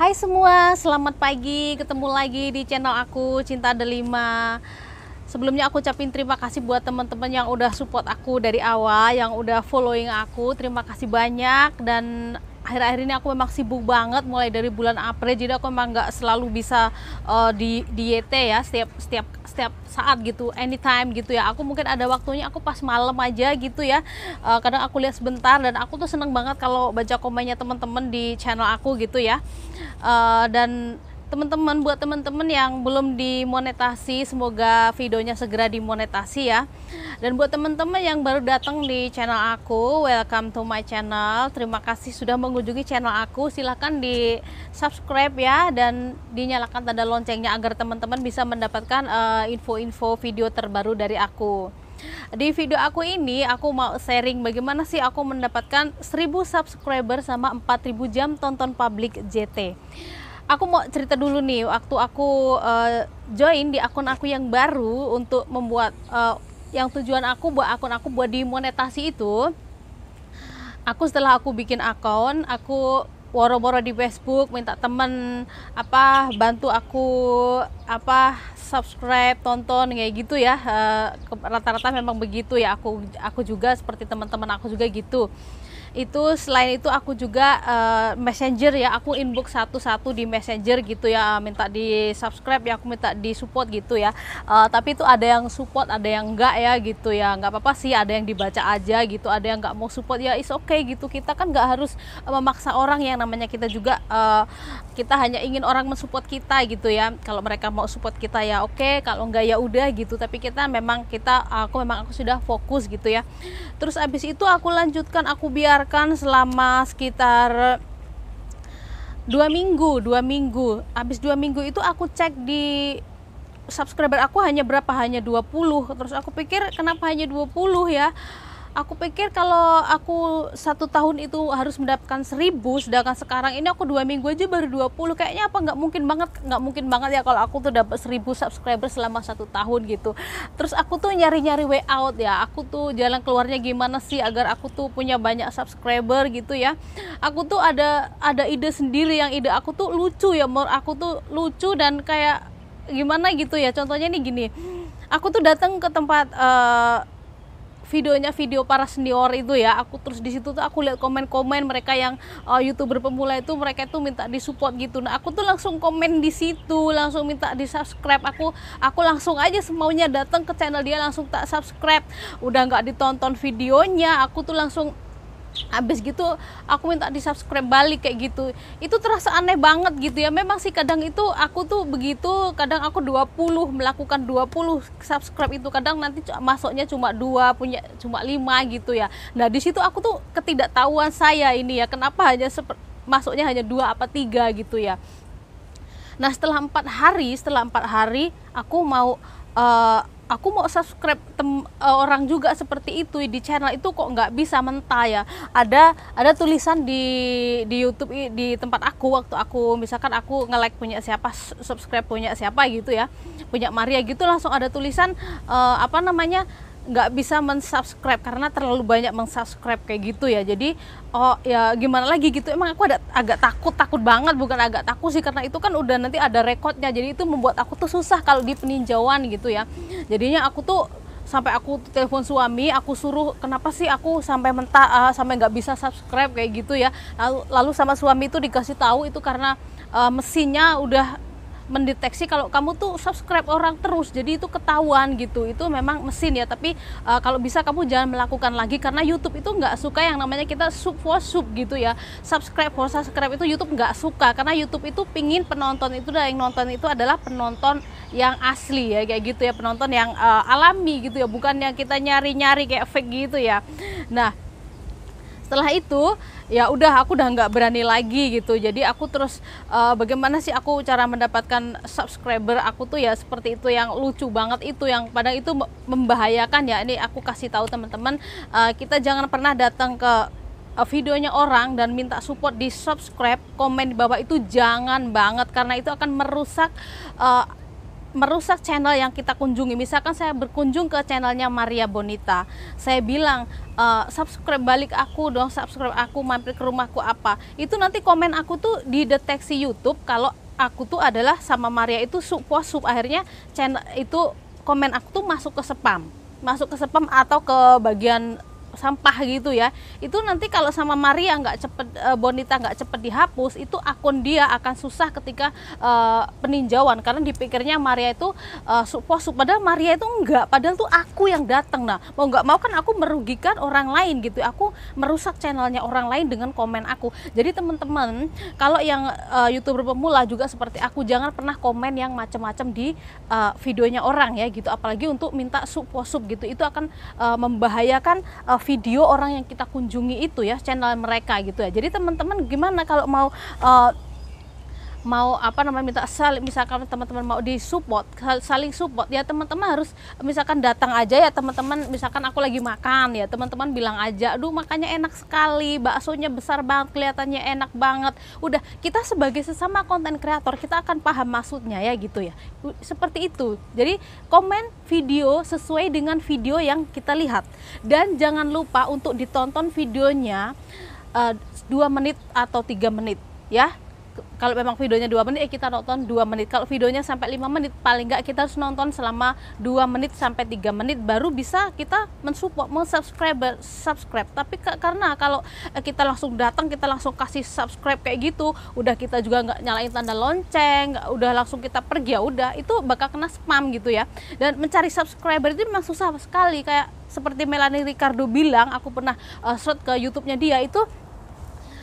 Hai semua, selamat pagi. Ketemu lagi di channel aku Cinta Delima. Sebelumnya aku ucapin terima kasih buat teman-teman yang udah support aku dari awal, yang udah following aku. Terima kasih banyak. Dan akhir-akhir ini aku memang sibuk banget mulai dari bulan April, jadi aku memang nggak selalu bisa di YT ya, setiap saat gitu, anytime gitu ya. Aku mungkin ada waktunya aku pas malam aja gitu ya. Kadang aku lihat sebentar dan aku tuh seneng banget kalau baca komennya teman-teman di channel aku gitu ya. Dan teman-teman, buat teman-teman yang belum dimonetasi, semoga videonya segera dimonetasi ya. Dan buat teman-teman yang baru datang di channel aku, welcome to my channel. Terima kasih sudah mengunjungi channel aku. Silahkan di subscribe ya, dan dinyalakan tanda loncengnya agar teman-teman bisa mendapatkan info-info video terbaru dari aku. Di video aku ini aku mau sharing bagaimana sih aku mendapatkan 1000 subscriber sama 4000 jam tonton publik JT. Aku mau cerita dulu nih, waktu aku join di akun aku yang baru untuk membuat yang tujuan aku buat akun aku buat dimonetasi itu. Setelah aku bikin akun, aku woro-woro di Facebook minta temen bantu aku subscribe, tonton kayak gitu ya. Rata-rata memang begitu ya, aku juga seperti teman-teman aku juga gitu. Itu selain itu aku juga messenger ya, aku inbox satu-satu di messenger gitu ya, minta di subscribe ya, aku minta di support gitu ya. Tapi itu ada yang support, ada yang enggak ya gitu ya. Nggak apa-apa sih, ada yang dibaca aja gitu, ada yang nggak mau support ya, is okay gitu. Kita kan nggak harus memaksa orang, yang namanya kita juga kita hanya ingin orang mensupport kita gitu ya. Kalau mereka mau support kita ya oke, kalau enggak ya udah gitu. Tapi aku sudah fokus gitu ya. Terus abis itu aku lanjutkan, aku biarkan selama sekitar 2 minggu. Habis 2 minggu itu aku cek di subscriber aku hanya berapa, hanya 20. Terus aku pikir kenapa hanya 20 ya. Aku pikir kalau aku 1 tahun itu harus mendapatkan 1000, sedangkan sekarang ini aku 2 minggu aja baru 20. Kayaknya nggak mungkin banget ya kalau aku tuh dapat 1000 subscriber selama 1 tahun gitu. Terus aku tuh nyari-nyari way out ya, aku tuh jalan keluarnya gimana sih agar aku tuh punya banyak subscriber gitu ya. Aku tuh ada ide sendiri, yang ide aku tuh lucu ya, menurut aku tuh lucu dan kayak gimana gitu ya. Contohnya nih gini, aku tuh datang ke tempat video para senior itu ya. Aku terus di situ tuh aku lihat komen-komen mereka yang YouTuber pemula itu, mereka tuh minta disupport gitu. Nah, aku tuh langsung komen di situ, langsung minta di subscribe. Aku langsung aja semaunya datang ke channel dia, langsung tak subscribe. Udah nggak ditonton videonya, aku tuh langsung habis gitu aku minta di subscribe balik kayak gitu. Itu terasa aneh banget gitu ya. Memang sih kadang itu aku tuh begitu, kadang aku melakukan 20 subscribe itu, kadang nanti masuknya cuma 2, punya cuma 5 gitu ya. Nah, di situ aku tuh ketidaktahuan saya ini ya, kenapa masuknya hanya 2 apa 3 gitu ya. Nah, setelah 4 hari aku mau subscribe orang juga seperti itu di channel itu, kok nggak bisa mentah ya. Ada tulisan di YouTube di tempat aku, waktu aku misalkan aku nge-like punya siapa, subscribe punya siapa gitu ya, punya Maria gitu, langsung ada tulisan nggak bisa mensubscribe karena terlalu banyak mensubscribe kayak gitu ya. Jadi ya gimana lagi gitu. Emang aku agak takut banget, bukan agak takut sih, karena itu kan udah nanti ada rekodnya. Jadi itu membuat aku tuh susah kalau di peninjauan gitu ya. Jadinya aku tuh sampai aku telepon suami, aku suruh kenapa sih aku sampai sampai nggak bisa subscribe kayak gitu ya. Lalu sama suami itu dikasih tahu itu karena mesinnya udah mendeteksi kalau kamu tuh subscribe orang terus, jadi itu ketahuan gitu. Itu memang mesin ya, tapi kalau bisa kamu jangan melakukan lagi, karena YouTube itu nggak suka yang namanya kita sub for sub gitu ya. Subscribe for subscribe itu YouTube nggak suka, karena YouTube itu pingin penonton itu, dan yang nonton itu adalah penonton yang asli ya, kayak gitu ya, penonton yang alami gitu ya, bukan yang kita nyari-nyari kayak fake gitu ya. Nah, setelah itu ya aku udah nggak berani lagi gitu. Jadi aku terus bagaimana sih aku cara mendapatkan subscriber aku tuh ya seperti itu, yang lucu banget itu, yang padahal itu membahayakan ya. Ini aku kasih tahu teman-teman, kita jangan pernah datang ke videonya orang dan minta support di subscribe, komen di bawah itu jangan banget, karena itu akan merusak merusak channel yang kita kunjungi. Misalkan saya berkunjung ke channelnya Maria Bonita, saya bilang subscribe balik aku dong, subscribe aku, mampir ke rumahku apa, itu nanti komen aku tuh dideteksi YouTube kalau aku tuh adalah sama Maria itu sup, akhirnya channel itu komen aku tuh masuk ke spam atau ke bagian sampah gitu ya. Itu nanti kalau sama Maria nggak cepet, Bonita nggak cepet dihapus, itu akun dia akan susah ketika peninjauan, karena dipikirnya Maria itu padahal Maria itu enggak, padahal tuh aku yang datang. Nah, mau nggak mau kan aku merugikan orang lain gitu, aku merusak channelnya orang lain dengan komen aku. Jadi teman-teman, kalau yang YouTuber pemula juga seperti aku, jangan pernah komen yang macam-macam di videonya orang ya gitu, apalagi untuk minta sup gitu, itu akan membahayakan video orang yang kita kunjungi itu ya, channel mereka gitu ya. Jadi teman-teman gimana kalau mau apa namanya, minta misalkan teman-teman mau disupport, saling support ya, teman-teman harus misalkan datang aja ya teman-teman. Misalkan aku lagi makan ya, teman-teman bilang aja, aduh makannya enak sekali, baksonya besar banget, kelihatannya enak banget. Udah, kita sebagai sesama konten kreator kita akan paham maksudnya ya gitu ya, seperti itu. Jadi komen video sesuai dengan video yang kita lihat, dan jangan lupa untuk ditonton videonya 2 menit atau 3 menit ya. Kalau memang videonya 2 menit, kita nonton 2 menit. Kalau videonya sampai 5 menit, paling nggak kita harus nonton selama 2 menit sampai 3 menit, baru bisa kita mensupport, subscribe. Tapi karena kalau kita langsung datang, kita langsung kasih subscribe kayak gitu, udah kita juga nggak nyalain tanda lonceng, udah langsung kita pergi, ya udah, itu bakal kena spam gitu ya. Dan mencari subscriber itu memang susah sekali, kayak seperti Melanie Ricardo bilang, aku pernah search ke YouTube-nya dia, itu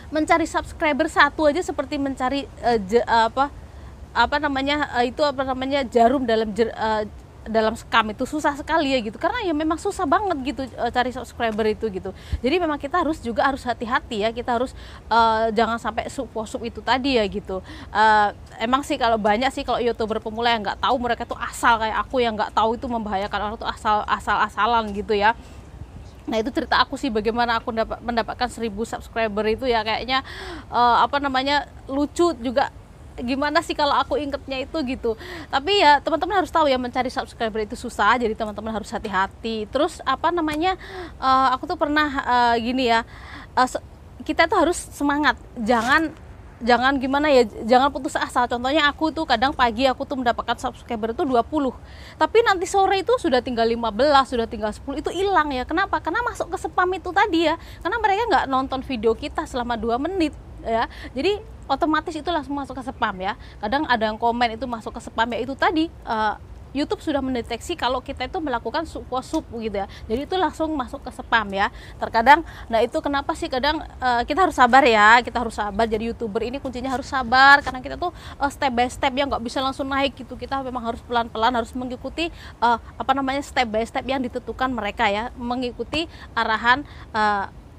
mencari subscriber satu aja seperti mencari jarum dalam sekam, itu susah sekali ya gitu, karena ya memang susah banget gitu cari subscriber itu gitu. Jadi memang kita harus hati-hati ya, kita harus jangan sampai sup itu tadi ya gitu. Emang sih kalau banyak sih kalau YouTuber pemula yang nggak tahu, mereka tuh asal kayak aku yang nggak tahu, itu membahayakan orang tuh asal-asalan gitu ya. Nah, itu cerita aku sih bagaimana aku mendapatkan 1000 subscriber itu ya, kayaknya lucu juga. Gimana sih kalau aku ingetnya itu gitu. Tapi ya teman-teman harus tahu ya, mencari subscriber itu susah, jadi teman-teman harus hati-hati. Terus aku tuh pernah gini ya, kita tuh harus semangat, jangan gimana ya, jangan putus asa. Contohnya aku tuh kadang pagi aku tuh mendapatkan subscriber itu 20, tapi nanti sore itu sudah tinggal 15, sudah tinggal 10, itu hilang ya. Kenapa? Karena masuk ke spam itu tadi ya, karena mereka nggak nonton video kita selama 2 menit ya, jadi otomatis itu langsung masuk ke spam ya. Kadang ada yang komen itu masuk ke spam ya, itu tadi YouTube sudah mendeteksi kalau kita itu melakukan sup gitu ya, jadi itu langsung masuk ke spam ya terkadang. Nah, itu kenapa sih kadang kita harus sabar ya, kita harus sabar. Jadi YouTuber ini kuncinya harus sabar, karena kita tuh step by step ya, nggak bisa langsung naik gitu. Kita memang harus pelan-pelan, harus mengikuti step by step yang ditentukan mereka ya, mengikuti arahan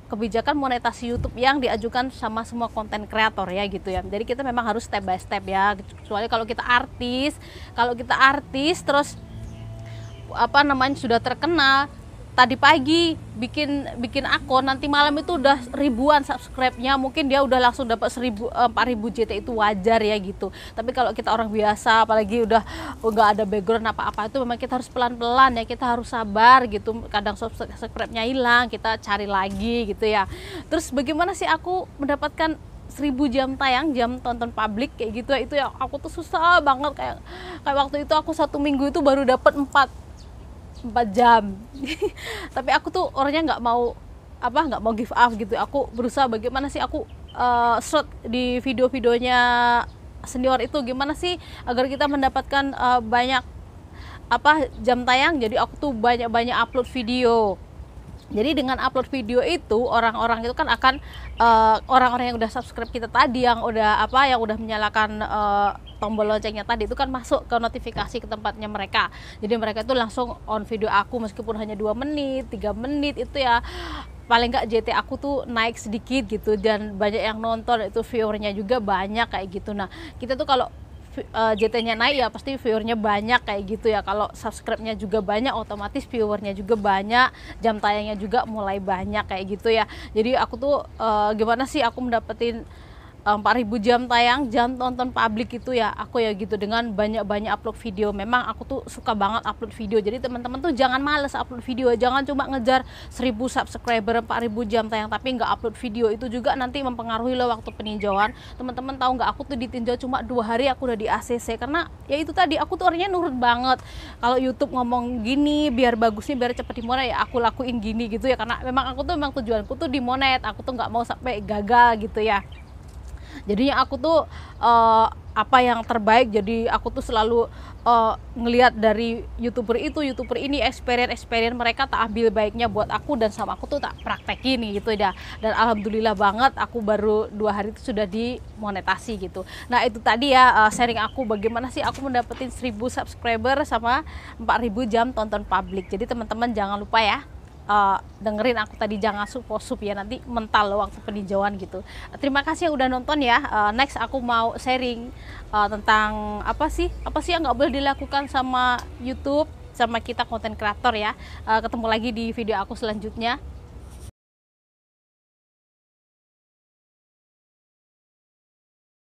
kebijakan monetasi YouTube yang diajukan sama semua konten kreator ya gitu ya. Jadi kita memang harus step by step ya, kecuali kalau kita artis terus sudah terkenal, tadi pagi bikin akun, nanti malam itu udah ribuan subscribe-nya, mungkin dia udah langsung dapat 4000 JT, itu wajar ya gitu. Tapi kalau kita orang biasa, apalagi udah nggak ada background apa-apa, itu memang kita harus pelan-pelan ya, kita harus sabar gitu. Kadang subscribe-nya hilang, kita cari lagi gitu ya. Terus bagaimana sih aku mendapatkan 1000 jam tayang, jam tonton publik kayak gitu ya, itu ya aku tuh susah banget. Kayak waktu itu aku 1 minggu itu baru dapat 4 jam. Tapi aku tuh orangnya nggak mau give up gitu. Aku berusaha bagaimana sih aku short di video-videonya senior itu, gimana sih agar kita mendapatkan banyak jam tayang. Jadi aku tuh banyak upload video. Jadi dengan upload video itu, orang-orang itu kan akan orang-orang yang udah subscribe kita tadi, yang udah menyalakan tombol loncengnya tadi, itu kan masuk ke notifikasi ke tempatnya mereka. Jadi mereka itu langsung on video aku, meskipun hanya 2 menit, 3 menit, itu ya paling nggak JT aku tuh naik sedikit gitu, dan banyak yang nonton, itu viewernya juga banyak kayak gitu. Nah, kita tuh kalau JT-nya naik ya pasti viewernya banyak kayak gitu ya. Kalau subscribe-nya juga banyak, otomatis viewernya juga banyak, jam tayangnya juga mulai banyak kayak gitu ya. Jadi aku tuh gimana sih aku mendapetin 4.000 jam tayang, jam tonton publik itu ya aku ya gitu, dengan banyak-banyak upload video. Memang aku tuh suka banget upload video. Jadi teman-teman tuh jangan males upload video, jangan cuma ngejar 1.000 subscriber, 4.000 jam tayang tapi nggak upload video. Itu juga nanti mempengaruhi loh waktu peninjauan. Teman-teman tahu nggak, aku tuh ditinjau cuma 2 hari aku udah di ACC, karena ya itu tadi, aku tuh orangnya nurut banget. Kalau YouTube ngomong gini biar bagusnya, biar cepet dimonet, ya aku lakuin gini gitu ya, karena memang aku tuh, memang tujuanku tuh dimonet, aku tuh nggak mau sampai gagal gitu ya. Jadinya aku tuh apa yang terbaik, jadi aku tuh selalu ngelihat dari youtuber itu, youtuber ini, experience mereka, tak ambil baiknya buat aku, dan sama aku tuh tak praktekin gitu ya. Dan alhamdulillah banget aku baru 2 hari itu sudah dimonetasi gitu. Nah itu tadi ya sharing aku bagaimana sih aku mendapetin 1.000 subscriber sama 4.000 jam tonton publik. Jadi teman-teman jangan lupa ya, dengerin aku tadi, jangan sup ya, nanti mental loh waktu peninjauan gitu. Terima kasih yang udah nonton ya. Next aku mau sharing tentang apa sih yang nggak boleh dilakukan sama YouTube, sama kita konten kreator ya. Ketemu lagi di video aku selanjutnya.